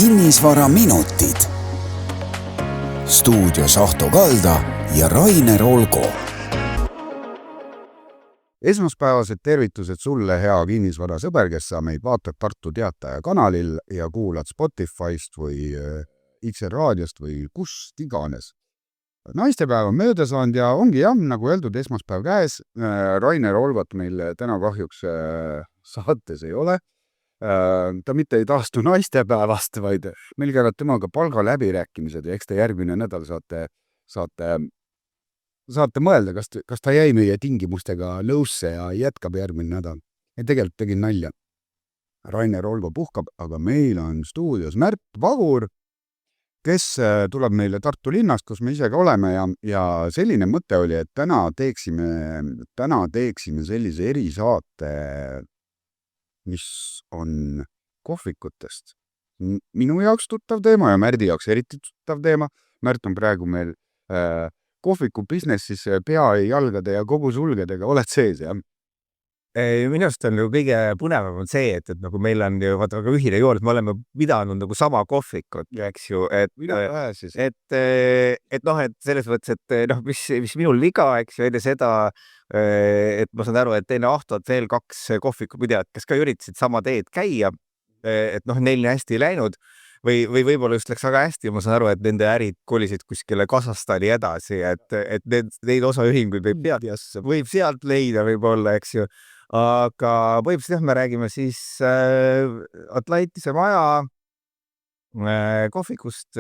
Kinnisvaraminutid. Stuudios Ahto Kalda ja Rainer Olgo. Esmaspäevased tervitused sulle, hea kinnisvarasõber, kes sa meid vaatad Tartu Teataja kanalil ja kuulad Spotify'st või XR raadiost või kust iganes. Naistepäev on mööda saanud ja ongi nagu öeldud, esmaspäev käes. Rainer Olgot meil täna kahjuks saates ei ole. Ta mitte ei taastu naistepäevast, vaid meil käivad temaga palga läbirääkimised ja eks ta järgmine nädal saate mõelda, kas ta jäi meie tingimustega nõusse ja jätkab järgmine nädal. Ja tegelikult tegin nalja. Rainer Olgo puhkab, aga meil on stuudios Märt Vagur, kes tuleb meile Tartu linnast, kus me ise ka oleme ja selline mõte oli, et täna teeksime sellise erisaate, mis on kohvikutest. Minu jaoks tuttav teema ja Märdi jaoks eriti tuttav teema. Märt on praegu meil kohviku businessis pea ja jalgade ja kogu sulgedega. Oled sees, jah? Minu arust on kõige põnevam on see, et nagu meil on ju väga ühine joon, et me oleme pidanud nagu sama kohvikut, eks ju, et selles mõttes, et mis minul liga, eks ju, enne seda, et ma saan aru, et enne Ahtot veel 2 kohvikupidajat, kes ka üritasid sama teed käia, et neil nii hästi ei läinud või võib-olla just läks väga hästi ja ma saan aru, et nende ärid kolisid kuskile Kasahstani edasi, et neid osaühinguid võib sealt leida võib-olla, eks ju. Aga põhimõtteliselt me räägime siis Atlantise maja kohvikust,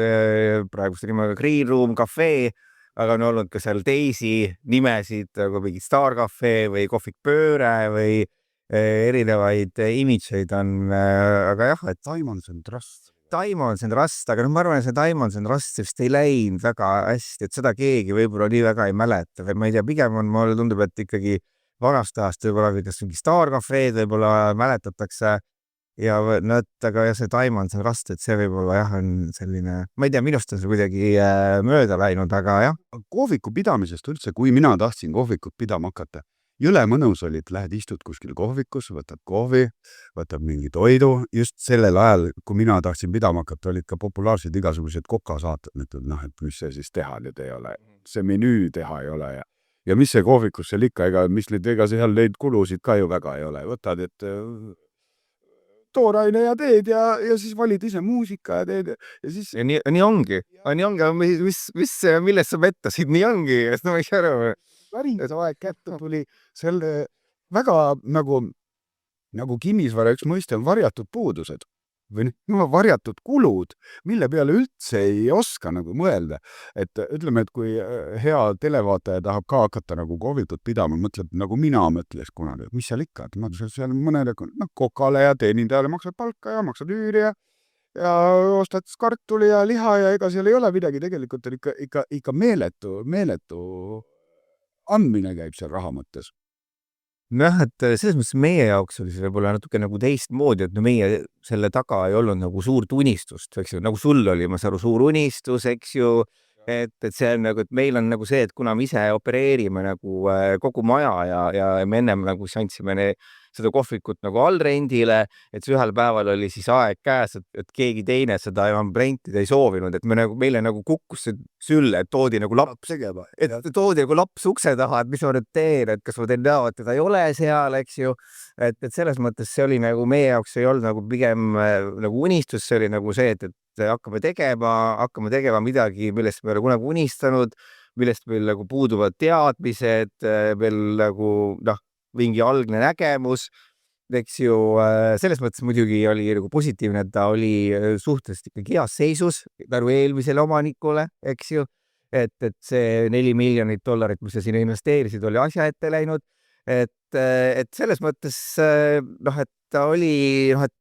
praegust nimega Green Room Cafe, aga on olnud ka seal teisi nimesid, nagu mingi Star Cafe või kohvik Pööre või erinevaid imageid on, aga jah, et Diamonds and Rust, aga ma arvan, et see Diamonds and Rust vist ei läinud väga hästi, et seda keegi võib-olla nii väga ei mäleta, või ma ei tea, pigem on, mulle tundub, et ikkagi vanast ajast võib-olla kas mingi Star Cafe'd võib-olla mäletatakse ja aga see Diamonds and Rust, et see võib-olla jah on selline, ma ei tea, minust on see kuidagi mööda läinud, aga jah. Kohviku pidamisest üldse, kui mina tahtsin kohvikut pidama hakata, jõle mõnus oli, et lähed istud kuskil kohvikus, võtad kohvi, võtad mingi toidu. Just sellel ajal, kui mina tahtsin pidama hakata, olid ka populaarsed igasugused kokasaated, et mis see siis teha nüüd ei ole, see menüü teha ei ole ja mis see kohvikus seal ikka, ega seal neid kulusid ka ju väga ei ole. Võtad, et tooraine ja teed ja siis valid ise muusika ja teed ja siis... Ja nii ongi, millest sa vettasid, nii ongi, no ei saa aru. Väringas aeg kätte tuli selle väga nagu kinnisvara üks mõiste on varjatud puudused või varjatud kulud, mille peale üldse ei oska nagu mõelda. Et ütleme, et kui hea televaataja tahab ka hakata nagu kohvikut pidama, mõtleb nagu mina mõtles kunagi, mis seal ikka, seal mõnele kokale ja teenindajale maksad palka ja maksad üüri ja ostad kartuli ja liha ja ega seal ei ole midagi, tegelikult on ikka meeletu andmine käib seal raha mõttes. Et selles mõttes meie jaoks oli see võib-olla natuke nagu teistmoodi, et meie selle taga ei olnud nagu suurt unistust, eks ju, nagu sul oli, ma saan aru, suur unistus, eks ju, et see on nagu, et meil on nagu see, et kuna me ise opereerime nagu kogu maja ja me ennem nagu andsime seda kohvikut nagu allrendile, et ühel päeval oli siis aeg käes, et keegi teine seda enam rentida ei soovinud, et meile nagu kukkus see sülle, et toodi nagu laps ukse taha, et mis ma nüüd teen, et kas ma teen näo, et teda ei ole seal, eks ju, et selles mõttes see oli nagu meie jaoks ei olnud nagu pigem nagu unistus, see oli nagu see, et hakkame tegema midagi, millest me ei ole kunagi unistanud, millest meil nagu puuduvad teadmised, veel nagu mingi algne nägemus, eks ju, selles mõttes muidugi oli nagu positiivne, et ta oli suhteliselt ikkagi heas seisus tänu eelmisele omanikule, eks ju, et see $4 miljonit, mis sa sinna investeerisid, oli asja ette läinud, et selles mõttes, et ta oli, et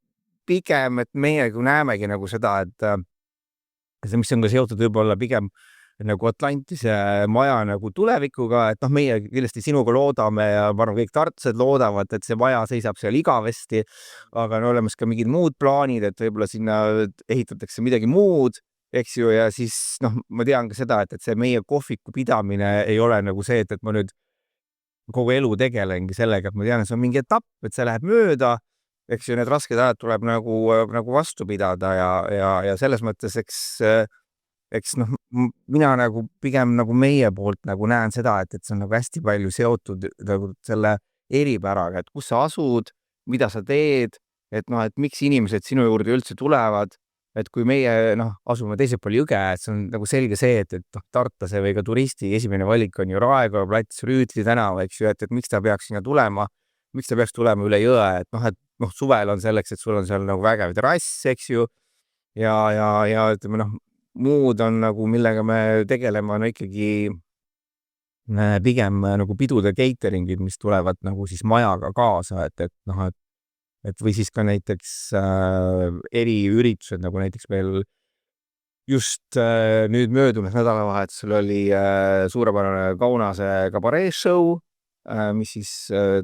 pigem, et meie näemegi nagu seda, et mis on ka seotud võib-olla pigem nagu Atlantise maja nagu tulevikuga, et meie kindlasti sinuga loodame ja ma arvan, kõik tartsed loodavad, et see maja seisab seal igavesti, aga on olemas ka mingid muud plaanid, et võib-olla sinna ehitatakse midagi muud, eks ju, ja siis ma tean ka seda, et see meie kohviku pidamine ei ole nagu see, et ma nüüd kogu elu tegelengi sellega, et ma tean, et see on mingi etapp, et see läheb mööda eks ju need rasked ajad tuleb nagu vastu pidada ja selles mõttes, eks noh, mina nagu pigem nagu meie poolt nagu näen seda, et see on nagu hästi palju seotud nagu selle eripäraga, et kus sa asud, mida sa teed, et noh, et miks inimesed sinu juurde üldse tulevad, et kui meie noh, asume teisel pool jõge, et see on nagu selge see, et noh, tartlase või ka turisti esimene valik on ju Raekoja plats, Rüütli tänav, eks ju, et miks ta peaks sinna tulema, miks ta peaks tulema üle jõe, et noh, suvel on selleks, et sul on seal nagu vägev terrass, eks ju, ja ütleme noh, muud on nagu, millega me tegeleme, on ikkagi pigem nagu pidude cateringid, mis tulevad nagu siis majaga kaasa, et noh, et või siis ka näiteks eriüritused, nagu näiteks meil just nüüd möödunud nädalavahetusel oli suurepärane Kaunase kabaree show, mis siis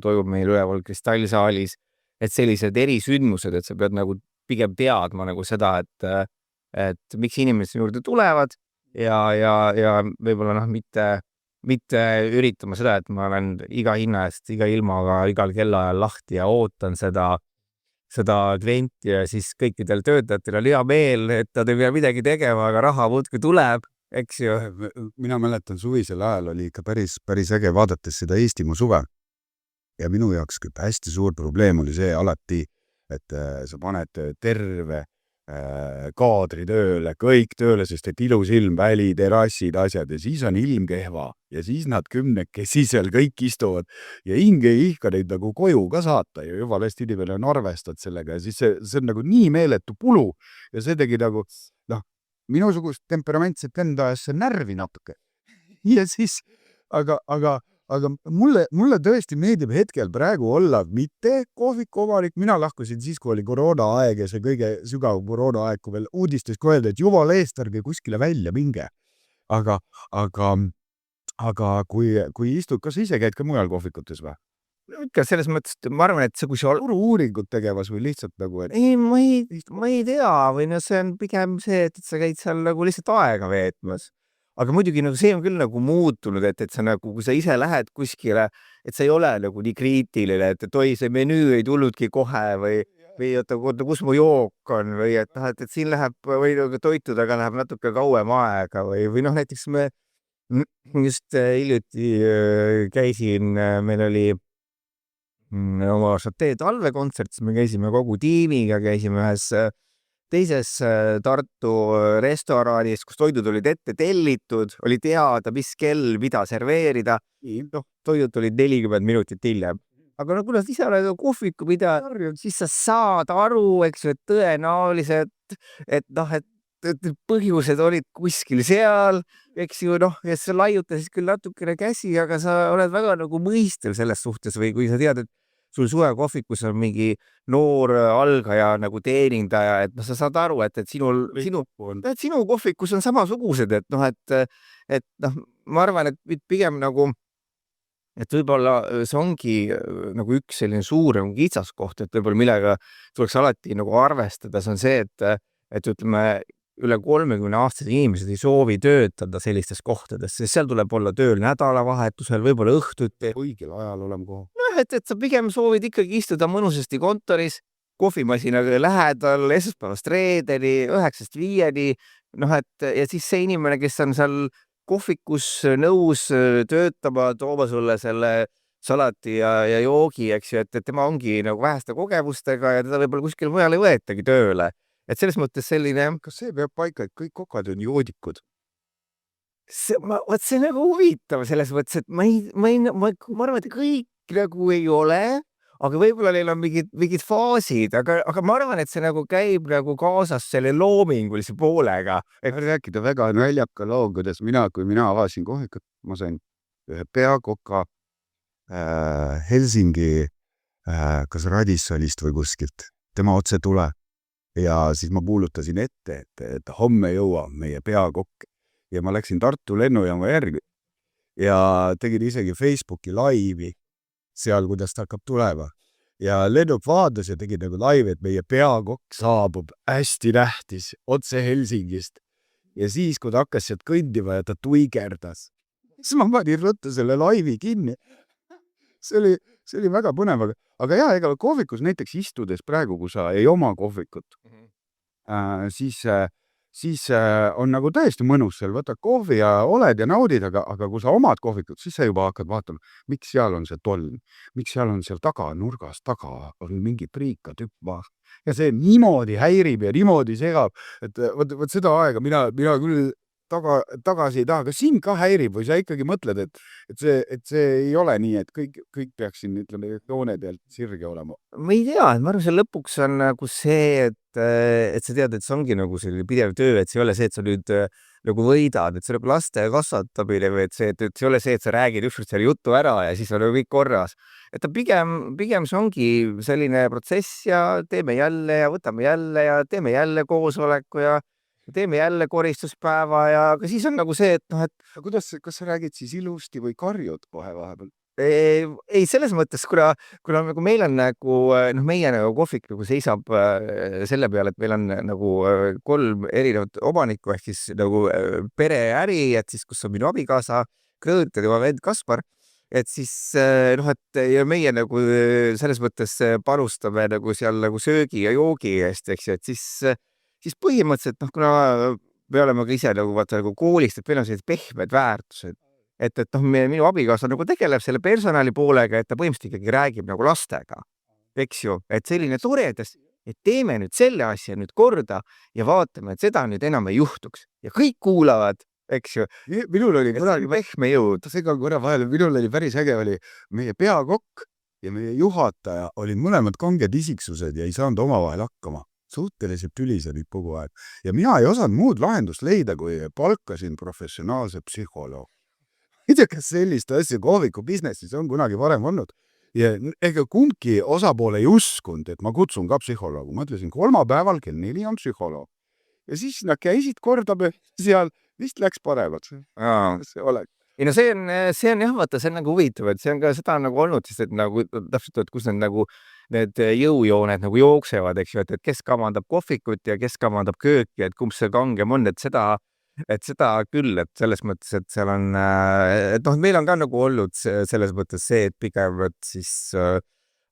toimub meil üleval Kristallsaalis, et sellised erisündmused, et sa pead nagu pigem teadma nagu seda, et miks inimesed juurde tulevad ja võib-olla noh, mitte üritama seda, et ma olen iga hinna eest, iga ilmaga, igal kellaajal lahti ja ootan seda klienti ja siis kõikidel töötajatel on hea meel, et nad ei pea midagi tegema, aga raha muudkui tuleb, eks ju. Mina mäletan suvisel ajal oli ikka päris äge vaadates seda Eestimaa suve. Ja minu jaoks hästi suur probleem oli see alati, et sa paned terve kaadri tööle, kõik tööle, sest et ilus ilm, väli, terrassid, asjad ja siis on ilm kehva ja siis nad kümnekesi seal kõik istuvad ja hinge ei ihka neid nagu koju ka saata ja jumala hästi inimene on arvestanud sellega ja siis see on nagu nii meeletu kulu ja see tegi nagu noh, minusugust temperamentset enda ajas närvi natuke. Ja siis, aga mulle tõesti meeldib hetkel praegu olla mitte kohviku omanik, mina lahkusin siis, kui oli koroona aeg ja see kõige sügav koroona aeg, kui veel uudistes kohelda, et jumala eest ärge kuskile välja minge. Aga kui istud, kas ise käid ka mujal kohvikutes või? Ikka selles mõttes, et ma arvan, et see, kui sa uuringut tegemas või lihtsalt nagu, et ei, ma ei tea, või no see on pigem see, et sa käid seal nagu lihtsalt aega veetmas. Aga muidugi nagu see on küll nagu muutunud, et sa nagu, kui sa ise lähed kuskile, et sa ei ole nagu nii kriitiline, et oi, see menüü ei tulnudki kohe või oota, kus mu jook on või et siin läheb või toitudega läheb natuke kauem aega või noh, näiteks me just hiljuti käisin, meil oli oma Chateau talvekontsert, me käisime kogu tiimiga, käisime ühes teises Tartu restoranis, kus toidud olid ette tellitud, oli teada, mis kell, mida serveerida. Noh, toidud olid 40 minutit hiljem. Aga no kuna ise oled kohviku pidaja, siis sa saad aru, eks ju, et tõenäoliselt, et noh, et põhjused olid kuskil seal, eks ju, noh, ja sa laiutasid küll natukene käsi, aga sa oled väga nagu mõistel selles suhtes või kui sa tead, et sul suvekohvikus on mingi noor algaja nagu teenindaja, et noh, sa saad aru, et sinu kohvikus on samasugused, et noh, et noh, ma arvan, et pigem nagu, et võib-olla see ongi nagu üks selline suurem kitsaskoht, et võib-olla millega tuleks alati nagu arvestada, see on see, et ütleme, üle 30-aastased inimesed ei soovi töötada sellistes kohtades, sest seal tuleb olla tööl nädalavahetusel, võib-olla õhtuti. Õigel ajal olema kohe. No, et sa pigem soovid ikkagi istuda mõnusasti kontoris, kohvimasinaga lähedal, esmaspäevast reedeni, 9-5, noh, et ja siis see inimene, kes on seal kohvikus nõus töötama, tooma sulle selle salati ja joogi, eks ju, et tema ongi nagu väheste kogemustega ja teda võib-olla kuskil mujal ei võetagi tööle. Et selles mõttes selline... Kas see peab paika, et kõik kokad on joodikud? See on nagu huvitav selles mõttes, et ma arvan, et kõik nagu ei ole, aga võib-olla neil on mingid faasid, aga ma arvan, et see nagu käib nagu kaasas selle loomingulise poolega. Rääkida väga näljaka loo, kuidas kui mina avasin kohvikut, ma sain ühe peakoka Helsingi kas Radissolist või kuskilt, tema otse tule. Ja siis ma kuulutasin ette, et homme jõuab meie peakokk ja ma läksin Tartu lennujaama järgi ja tegin isegi Facebooki laivi seal, kuidas ta hakkab tulema. Ja lennuk vaadas ja tegi nagu laivi, et meie peakokk saabub hästi tähtis otse Helsingist. Ja siis, kui ta hakkas sealt kõndima ja ta tuigerdas, siis ma panin ruttu selle laivi kinni. See oli väga põnev, aga jaa, ega kohvikus näiteks istudes praegu, kui sa ei oma kohvikut, siis on nagu täiesti mõnus seal, võtad kohvi ja oled ja naudid, aga kui sa omad kohvikut, siis sa juba hakkad vaatama, miks seal on see tolm, miks seal on seal taga, nurgas taga on mingi priikatüpp maas. Ja see niimoodi häirib ja niimoodi segab, et võt seda aega mina küll tagasi ei taha. Kas sind ka häirib või sa ikkagi mõtled, et see ei ole nii, et kõik peaks siin, ütleme, joone pealt sirge olema? Ma ei tea, ma arvan, see lõpuks on nagu see, et sa tead, et see ongi nagu selline pidev töö, et see ei ole see, et sa nüüd nagu võidad, et see nagu laste kasvatamine või et see ei ole see, et sa räägid ükskord selle jutu ära ja siis on nagu kõik korras. Et ta pigem see ongi selline protsess ja teeme jälle ja võtame jälle ja teeme jälle koosoleku ja teeme jälle koristuspäeva ja aga siis on nagu see, et noh, et kas sa räägid siis ilusti või karjud kohe vahepeal? ei, selles mõttes, kuna nagu meil on nagu, meie nagu kohvik nagu seisab selle peale, et meil on nagu 3 erinevat omanikku ehk siis nagu pereäri, et siis, kus on minu abikaasa Krõõt ja tema vend Kaspar, et siis noh, et ja meie nagu selles mõttes panustame nagu seal nagu söögi ja joogi eest, eks ju, et siis põhimõtteliselt, noh, kuna me oleme ka ise nagu vaata nagu koolist, et meil on sellised pehmed väärtused, et noh, minu abikaasa nagu tegeleb selle personali poolega, et ta põhimõtteliselt ikkagi räägib nagu lastega, eks ju, et selline toredas, et teeme nüüd selle asja nüüd korda ja vaatame, et seda nüüd enam ei juhtuks ja kõik kuulavad, eks ju. Minul oli kunagi pehme jõud. Seega korra vahel, minul oli päris äge, oli meie peakokk ja meie juhataja olid mõlemad kanged isiksused ja ei saanud omavahel hakkama. Suhteliselt tülised kogu aeg. Ja mina ei osanud muud lahendust leida, kui palkasin professionaalse psühholoog. Ei tea, kas sellist asja kohviku businessis on kunagi varem olnud. Ja ega kumbki osapoole ei uskunud, et ma kutsun ka psühholoogu. Ma ütlesin, kolmapäeval kell 4 on psühholoog. Ja siis nad käisid kordame seal, vist läks paremaks. See oleks. Ei no see on jah, vaata, see on nagu huvitav, et see on ka seda nagu olnud, sest et nagu täpselt, et kus need jõujooned nagu jooksevad, eks ju, et kes kamandab kohvikut ja kes kamandab kööki, et kumb see kangem on, et seda küll, et selles mõttes, et seal on, et noh, meil on ka nagu olnud selles mõttes see, et pigem, et siis,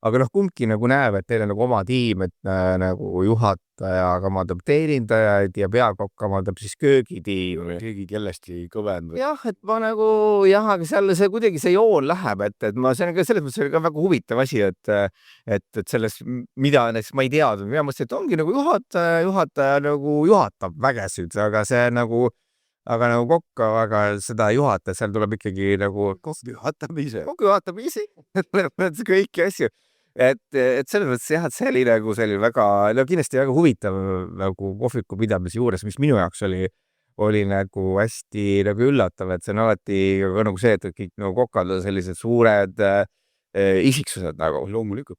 aga noh, kumbki nagu näeb, et teil on nagu oma tiim, et nagu juhataja kamandab teenindajaid ja peakokk kamandab siis köögitiimi. Keegi kellestki kõvend. Jah, et ma nagu, aga seal see kuidagi see joon läheb, et see on ka selles mõttes ka väga huvitav asi, et selles, mida näiteks ma ei teadnud, mina mõtlesin, et ongi nagu juhataja nagu juhatab vägesid, aga see nagu, aga nagu kokka, aga seda juhatajat, seal tuleb ikkagi nagu kokk juhatab ise, kõiki asju. Et selles mõttes jah, et see oli nagu selline väga, kindlasti väga huvitav nagu kohviku pidamise juures, mis minu jaoks oli nagu hästi nagu üllatav, et see on alati nagu see, et kõik nagu kokad on sellised suured isiksused nagu. Loomulikult.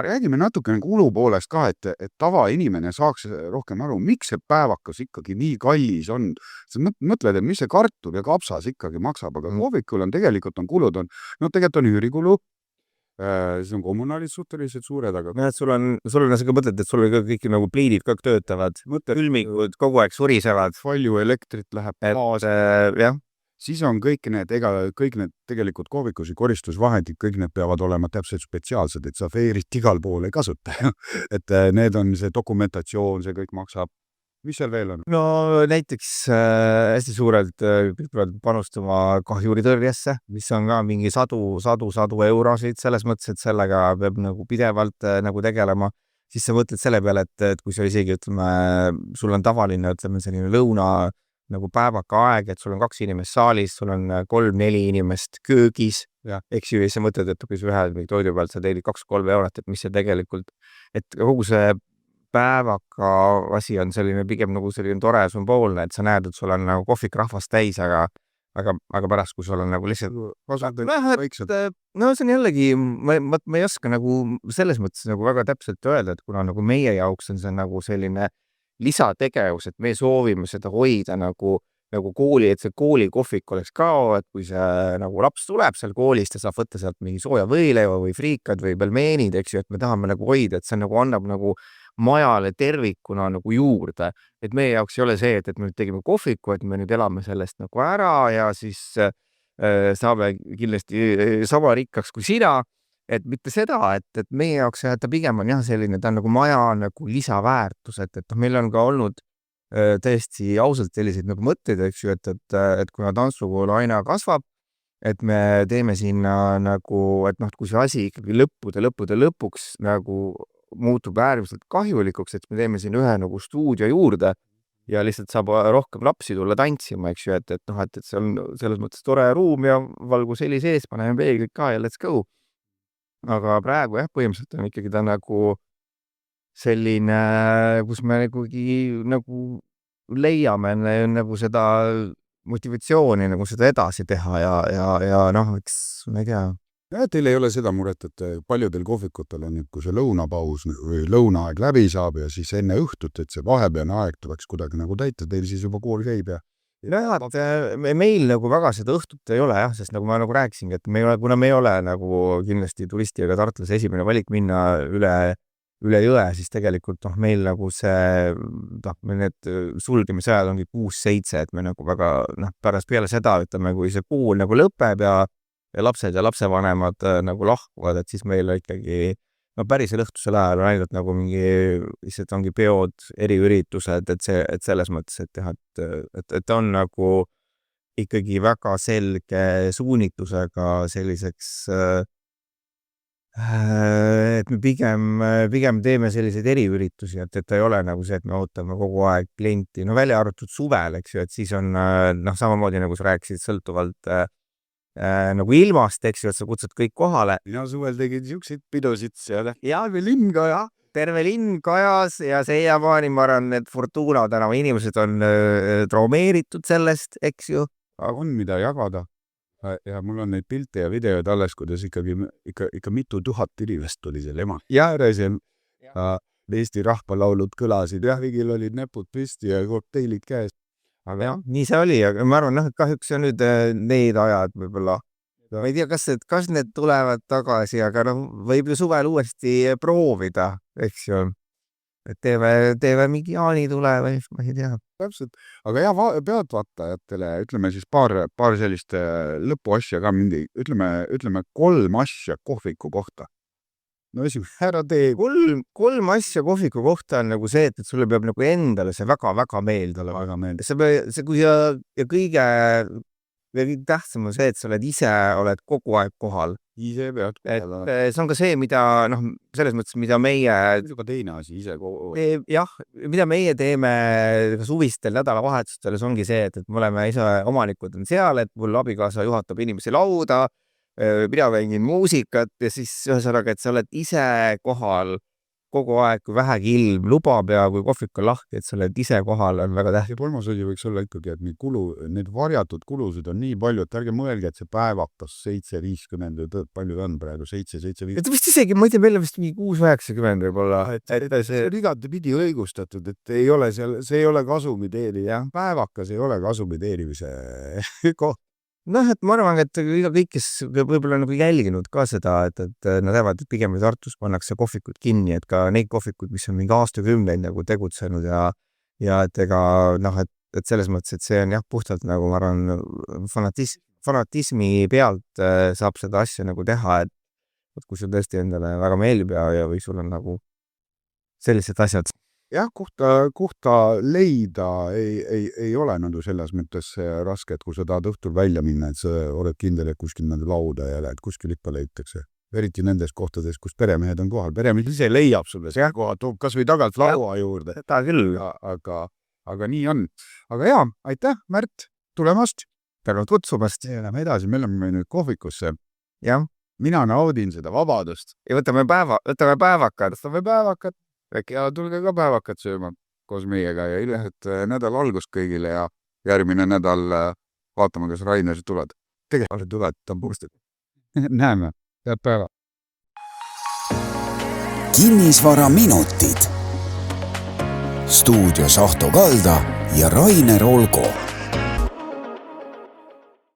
Räägime natukene kulu poolest ka, et tavainimene saaks rohkem aru, miks see päevakas ikkagi nii kallis on. Sa mõtled, et mis see kartul ja kapsas ikkagi maksab, aga kohvikul on tegelikult kulud, tegelikult on üürikulu, siis on kommunaalid suhteliselt suured, aga sul on, sa ka mõtled, et sul ka kõik nagu pliidid kõik töötavad, külmingud kogu aeg surisevad, palju elektrit läheb, jah. Siis on kõik need tegelikult kohvikusi koristusvahendid, kõik need peavad olema täpselt spetsiaalsed, et sa veerit igal pool ei kasuta. Et need on see dokumentatsioon, see kõik maksab. Mis seal veel on? No näiteks hästi suurelt peavad panustama kahjuritõrjesse, mis on ka mingi sadu eurosid, selles mõttes, et sellega peab nagu pidevalt nagu tegelema. Siis sa mõtled selle peale, et kui sa isegi, ütleme, sul on tavaline, ütleme, selline lõuna nagu päevaka aeg, et sul on 2 inimest saalis, sul on 3-4 inimest köögis, eks ju, ja sa mõtled, et kui sa ühe toidu pealt sa teenid 2-3 eurot, et mis see tegelikult, et kogu see päevaka asi on selline pigem nagu selline tore sümboolne, et sa näed, et sul on nagu kohvik rahvast täis, aga pärast, kui sul on nagu lihtsalt no see on jällegi, ma ei oska nagu selles mõttes nagu väga täpselt öelda, et kuna nagu meie jaoks on see nagu selline lisategevus, et me soovime seda hoida nagu kooli, et see koolikohvik oleks ka, et kui see nagu laps tuleb seal koolist ja saab võtta sealt mingi sooja võileiva või friikad või pelmeenid, eks ju, et me tahame nagu hoida, et see nagu annab nagu majale tervikuna nagu juurde, et meie jaoks ei ole see, et me nüüd tegime kohviku, et me nüüd elame sellest nagu ära ja siis saame kindlasti sama rikkaks kui sina, et mitte seda, et meie jaoks ta pigem on jah selline, ta on nagu maja nagu lisaväärtus, et meil on ka olnud tõesti ausalt selliseid nagu mõtteid, eks ju, et kuna tantsukool aina kasvab, et me teeme sinna nagu, et noh, kui see asi ikkagi lõppude lõpuks nagu muutub äärmiselt kahjulikuks, et me teeme siin ühe nagu stuudio juurde ja lihtsalt saab rohkem lapsi tulla tantsima, eks ju, et noh, et see on selles mõttes tore ruum ja valgus heli sees, paneme peeglid ka ja let's go. Aga praegu jah, põhimõtteliselt on ikkagi ta nagu selline, kus me nagu leiame nagu seda motivatsiooni nagu seda edasi teha ja noh, eks ma ei tea. Ja, teil ei ole seda muret, et paljudel kohvikutel on, et kui see lõunapaus või lõunaaeg läbi saab ja siis enne õhtut, et see vahepealne aeg tuleks kuidagi nagu täita, teil siis juba kool käib ja jah, et meil nagu väga seda õhtut ei ole jah, sest nagu ma nagu rääkisingi, et kuna me ei ole nagu kindlasti turisti ega tartlase esimene valik minna üle jõe, siis tegelikult noh, meil nagu see, me need sulgemisajad ongi 6-7, et me nagu väga pärast peale seda, ütleme, kui see kool nagu lõpeb ja lapsed ja lapsevanemad nagu lahkuvad, et siis meil ikkagi pärisel õhtusel ajal on ainult nagu mingi, lihtsalt ongi peod, eriüritused, et selles mõttes, et jah, et on nagu ikkagi väga selge suunitusega selliseks, et me pigem teeme selliseid eriüritusi, et ei ole nagu see, et me ootame kogu aeg klienti, välja arvatud suvel, eks ju, et siis on samamoodi nagu sa rääkisid, sõltuvalt nagu ilmast, eks ju, et sa kutsud kõik kohale. Mina suvel tegin siukseid pidusid seal. Ja terve linn kajas ja siiamaani ma arvan, et Fortuna tänava inimesed on traumeeritud sellest, eks ju. Aga on mida jagada. Ja mul on neid pilte ja videod alles, kuidas ikka mitu tuhat inimest tuli seal ääresel. Eesti rahvalaulud kõlasid ja kõigil olid näpud püsti ja kokteilid käes. Aga jah, nii see oli, aga ma arvan, et kahjuks on nüüd need ajad võib-olla. Ma ei tea, kas need tulevad tagasi, aga võib ju suvel uuesti proovida, eks ju. Et teeme mingi jaanitule või ma ei tea. Täpselt. Aga jah, pealtvaatajatele ütleme siis paar sellist lõpuasja ka mingi, ütleme 3 asja kohviku kohta. No esimene, ära tee. 3 asja kohviku kohta on nagu see, et sulle peab nagu endale see väga-väga meeldile. Väga meeldib. See kui ja kõige tähtsam on see, et sa oled kogu aeg kohal. Ise pead kohal. See on ka see, mida selles mõttes, mida meie juba teine asi ise jah, mida meie teeme suvistel nädalavahetustel, see ongi see, et me oleme ise omanikud on seal, et mul abikaasa juhatab inimesi lauda, mina mängin muusikat ja siis ühesõnaga, et sa oled ise kohal kogu aeg, kui vähegi ilm lubab ja kui kohvik on lahti, et sa oled ise kohal, on väga tähtis. Ja kolmas asi võiks olla ikkagi, et need varjatud kulusid on nii palju, et ärge mõelge, et see päevakas 7.50, palju on praegu, 7.50. Et vist isegi, ma ei tea, meil on vist mingi 6.90 võib-olla. Et see on igati pidi õigustatud, et ei ole seal, see ei ole kasumi teeni, jah. Päevakas ei ole kasumi teenimise koht. Et ma arvan, et kõik, kes võib-olla nagu jälginud ka seda, et nad teavad, et pigem Tartus pannakse kohvikud kinni, et ka neid kohvikud, mis on mingi aastakümneid nagu tegutsenud ja et ega et selles mõttes, et see on jah, puhtalt nagu ma arvan, fanatismi pealt saab seda asja nagu teha, et kui sul tõesti endale väga meeldib ja või sul on nagu sellised asjad. Jah, kohta leida ei ole nagu selles mõttes raske, et kui sa tahad õhtul välja minna, et sa oled kindel, et kuskil nende lauda ja et kuskil ikka leitakse. Eriti nendes kohtades, kus peremehed on kohal. Peremehed ise leiab sulle see koha, toob kas või tagant laua juurde. Ta küll. Aga nii on. Aga jaa, aitäh, Märt, tulemast. Tänud kutsumast. Lähme edasi, me oleme nüüd kohvikusse. Jah. Mina naudin seda vabadust. Ja võtame päevakad. Ja tulge ka päevakat sööma koos meiega ja ilusat nädal algust kõigile ja järgmine nädal vaatame, kas Rainer tuled. Tegelikult tuled, ta on purstud. Näeme, head päeva. Kinnisvara minutid. Stuudios Ahto Kalda ja Rainer Olgo.